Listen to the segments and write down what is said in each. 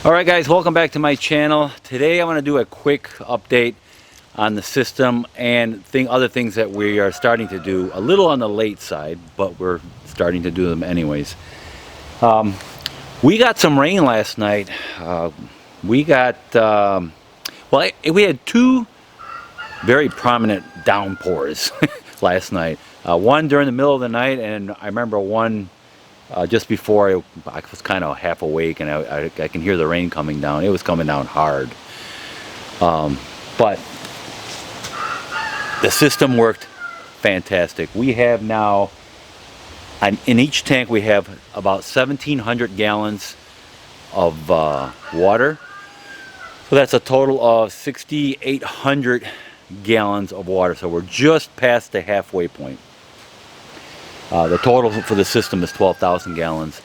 Alright guys, welcome back to my channel. Today I'm going to do a quick update on the system and other things that we are starting to do. A little on the late side, but we're starting to do them anyways. We got some rain last night. We had two very prominent downpours last night. One during the middle of the night, and I remember one just before I was kind of half awake, and I can hear the rain coming down. It was coming down hard. But the system worked fantastic. We have now, in each tank we have about 1,700 gallons of water. So that's a total of 6,800 gallons of water. So we're just past the halfway point. The total for the system is 12,000 gallons.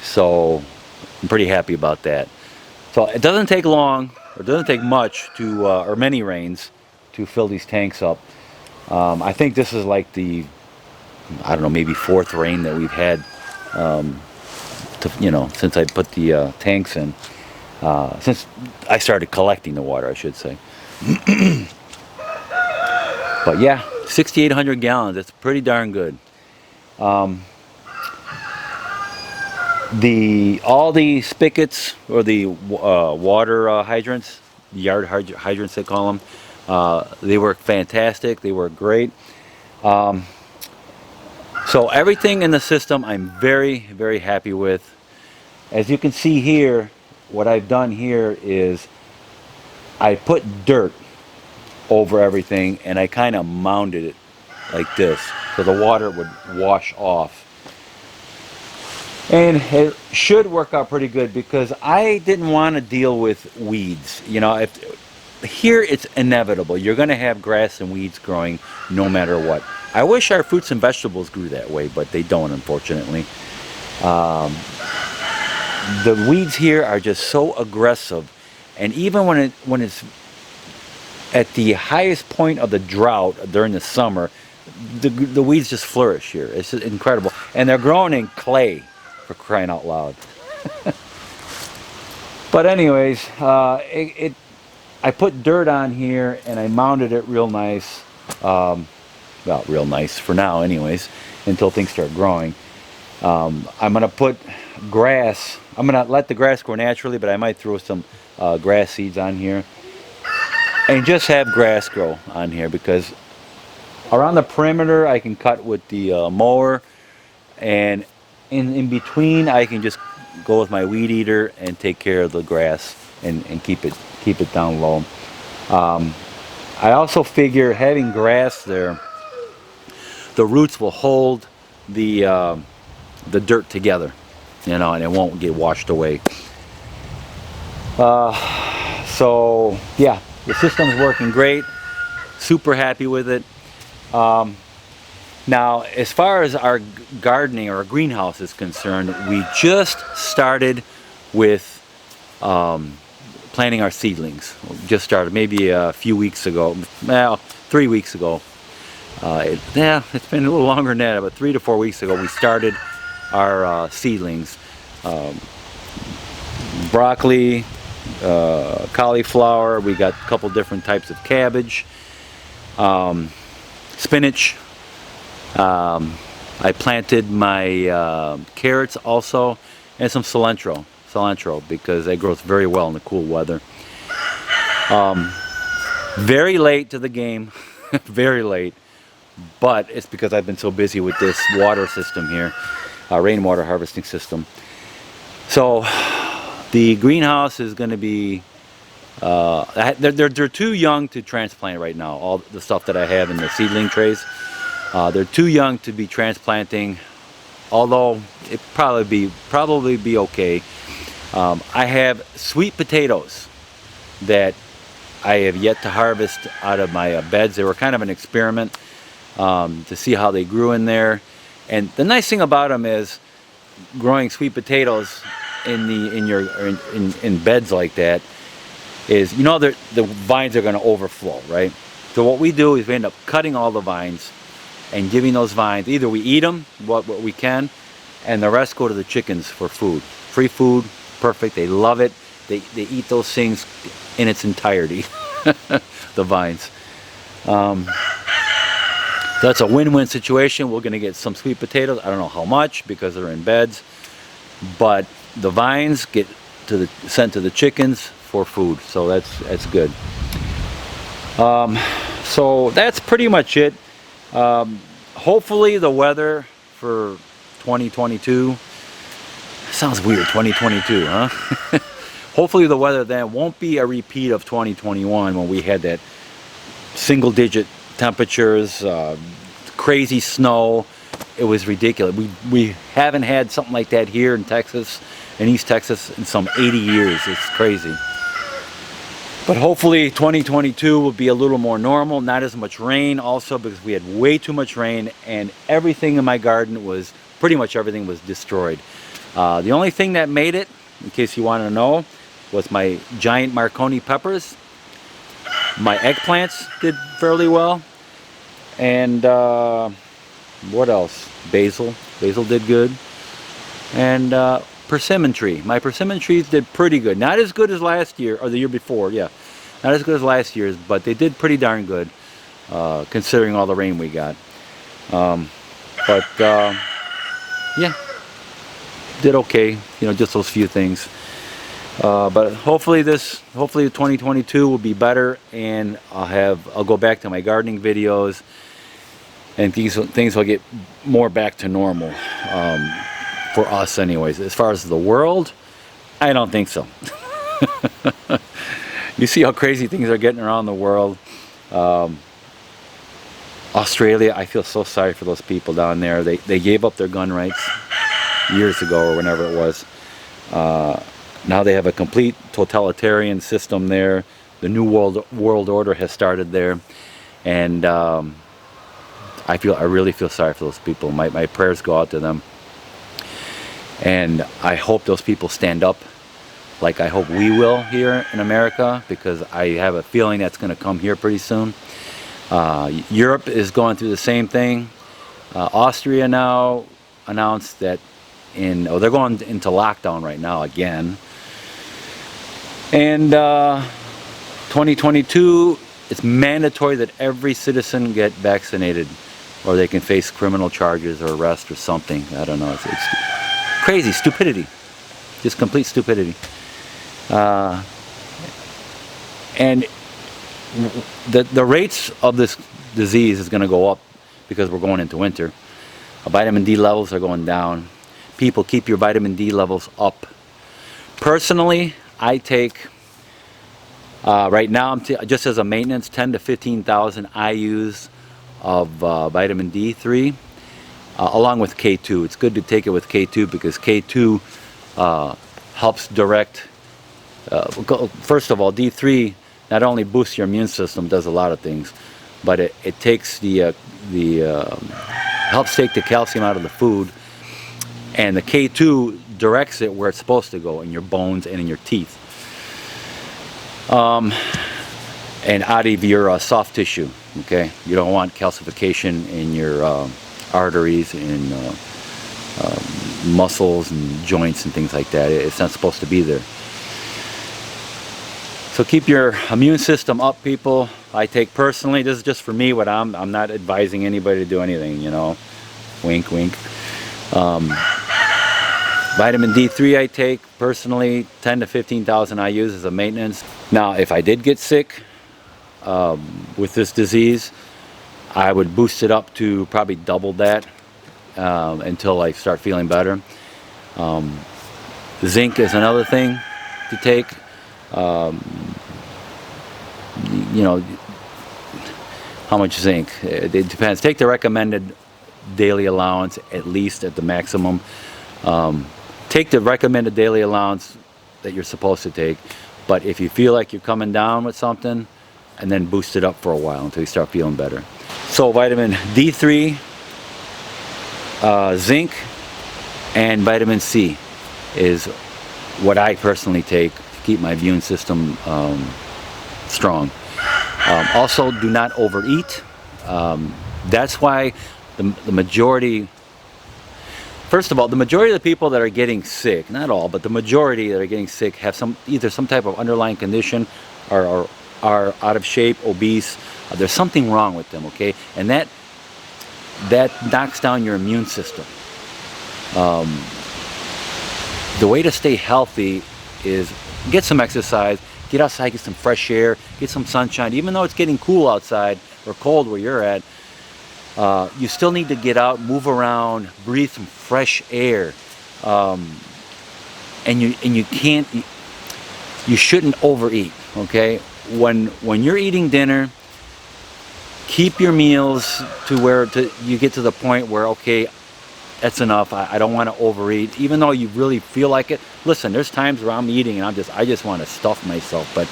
So I'm pretty happy about that. So it doesn't take long, or it doesn't take much to, or many rains to fill these tanks up. I think this is like the, I don't know, maybe fourth rain that we've had, since I put the tanks in. Since I started collecting the water, I should say. But yeah, 6,800 gallons, that's pretty darn good. All the spigots, or the water hydrants, yard hydrants they call them, they work fantastic, they work great. So everything in the system I'm very, very happy with. As you can see here, what I've done here is I put dirt over everything, and I kind of mounded it like this so the water would wash off, and it should work out pretty good because I didn't want to deal with weeds. Here it's inevitable. You're going to have grass and weeds growing no matter what. I wish our fruits and vegetables grew that way, but they don't, unfortunately. The weeds here are just so aggressive, and even when it's at the highest point of the drought during the summer, the weeds just flourish here. It's just incredible. And they're growing in clay, for crying out loud. But anyways, I put dirt on here and I mounded it real nice. Well, real nice for now anyways, until things start growing. I'm going to put grass. I'm going to let the grass grow naturally, but I might throw some grass seeds on here. And just have grass grow on here, because around the perimeter I can cut with the mower, and in between I can just go with my weed eater and take care of the grass and keep it down low. I also figure having grass there, the roots will hold the dirt together, and it won't get washed away. So yeah. The system's working great. Super happy with it. Now, as far as our gardening or our greenhouse is concerned, we just started with planting our seedlings. Just started maybe a few weeks ago. Well, 3 weeks ago. It's been a little longer than that, but 3 to 4 weeks ago we started our seedlings. Broccoli, cauliflower, we got a couple different types of cabbage, spinach. I planted my carrots also, and some cilantro because that grows very well in the cool weather. Very late to the game, very late, but it's because I've been so busy with this water system here, rainwater harvesting system. So the greenhouse is going to be, they're too young to transplant right now, all the stuff that I have in the seedling trays. They're too young to be transplanting, although it probably be okay. I have sweet potatoes that I have yet to harvest out of my beds. They were kind of an experiment to see how they grew in there. And the nice thing about them is growing sweet potatoes in beds like that is, the vines are going to overflow, right? So what we do is we end up cutting all the vines and giving those vines, either we eat them, what we can, and the rest go to the chickens for food. Free food, perfect. They love it. They eat those things in its entirety, the vines. That's a win-win situation. We're going to get some sweet potatoes. I don't know how much because they're in beds, but the vines get sent to the chickens for food, so that's good. So that's pretty much it. Hopefully the weather for 2022, sounds weird, 2022, huh? Hopefully the weather then won't be a repeat of 2021 when we had that single-digit temperatures, crazy snow. It was ridiculous. We haven't had something like that here in Texas, in East Texas, in some 80 years. It's crazy. But hopefully 2022 will be a little more normal, not as much rain also, because we had way too much rain and everything in my garden was, pretty much everything was destroyed. The only thing that made it, in case you want to know, was my giant Marconi peppers. My eggplants did fairly well. And what else? Basil did good. And persimmon tree. My persimmon trees did pretty good. Not as good as last year, or the year before, yeah. Not as good as last year's, but they did pretty darn good, considering all the rain we got. Yeah, did okay. You know, just those few things. But hopefully 2022 will be better, and I'll go back to my gardening videos, and things will get more back to normal. For us anyways. As far as the world, I don't think so. You see how crazy things are getting around the world. Australia, I feel so sorry for those people down there. They gave up their gun rights years ago or whenever it was. Now they have a complete totalitarian system there. The new world order has started there, and I really feel sorry for those people. My prayers go out to them. And I hope those people stand up, like I hope we will here in America, because I have a feeling that's going to come here pretty soon. Europe is going through the same thing. Austria now announced that they're going into lockdown right now again. And 2022, it's mandatory that every citizen get vaccinated, or they can face criminal charges or arrest or something. I don't know. It's crazy stupidity, just complete stupidity. And the rates of this disease is going to go up because we're going into winter. Vitamin D levels are going down. People, keep your vitamin D levels up. Personally, I take right now, just as a maintenance, 10 to 15,000 IUs of vitamin D3. Along with K2. It's good to take it with K2 because K2 helps direct, first of all, D3 not only boosts your immune system, does a lot of things, but it takes helps take the calcium out of the food, and the K2 directs it where it's supposed to go, in your bones and in your teeth. And out of your soft tissue, okay? You don't want calcification in your arteries and muscles and joints and things like that. It's not supposed to be there. So keep your immune system up, people. I take personally, this is just for me, what I'm not advising anybody to do anything, you know. Wink, wink. Vitamin D3 I take personally, 10 to 15,000 IUs as a maintenance. Now, if I did get sick with this disease, I would boost it up to probably double that until I start feeling better. Zinc is another thing to take. You know, how much zinc? It depends. Take the recommended daily allowance, at least at the maximum. Take the recommended daily allowance that you're supposed to take. But if you feel like you're coming down with something, and then boost it up for a while until you start feeling better. So vitamin D3, zinc, and vitamin C is what I personally take to keep my immune system strong. Also, do not overeat. That's why the majority, First of all, the majority of the people that are getting sick, not all, but the majority that are getting sick have either some type of underlying condition or are out of shape, obese. There's something wrong with them, okay? And that knocks down your immune system. The way to stay healthy is get some exercise, get outside, get some fresh air, get some sunshine. Even though it's getting cool outside or cold where you're at, you still need to get out, move around, breathe some fresh air, and you shouldn't overeat. Okay, when you're eating dinner, keep your meals to where you get to the point where, okay, that's enough. I don't want to overeat, even though you really feel like it. Listen, there's times where I'm eating and I just want to stuff myself, but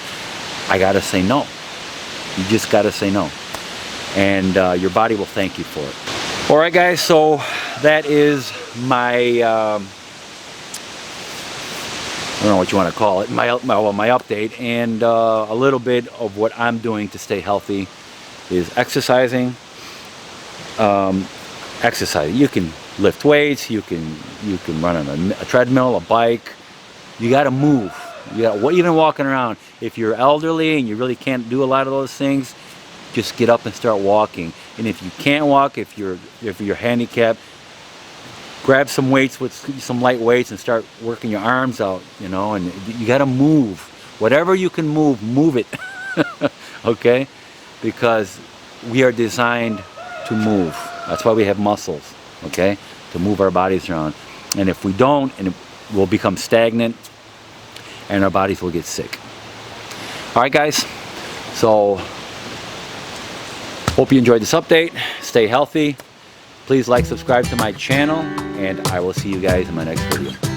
I gotta say no. You just gotta say no, and your body will thank you for it. All right, guys. So that is my I don't know what you want to call it. My update, and a little bit of what I'm doing to stay healthy is exercising. Exercise. You can lift weights. You can run on a treadmill, a bike. You got to move. You got even walking around. If you're elderly and you really can't do a lot of those things, just get up and start walking. And if you can't walk, if you're handicapped, grab some weights, with some light weights, and start working your arms out. You know, and you got to move. Whatever you can move it. Okay, because we are designed to move. That's why we have muscles, okay, to move our bodies around. And if we don't, and we'll become stagnant, and our bodies will get sick. All right, guys. So, hope you enjoyed this update. Stay healthy. Please like, subscribe to my channel, and I will see you guys in my next video.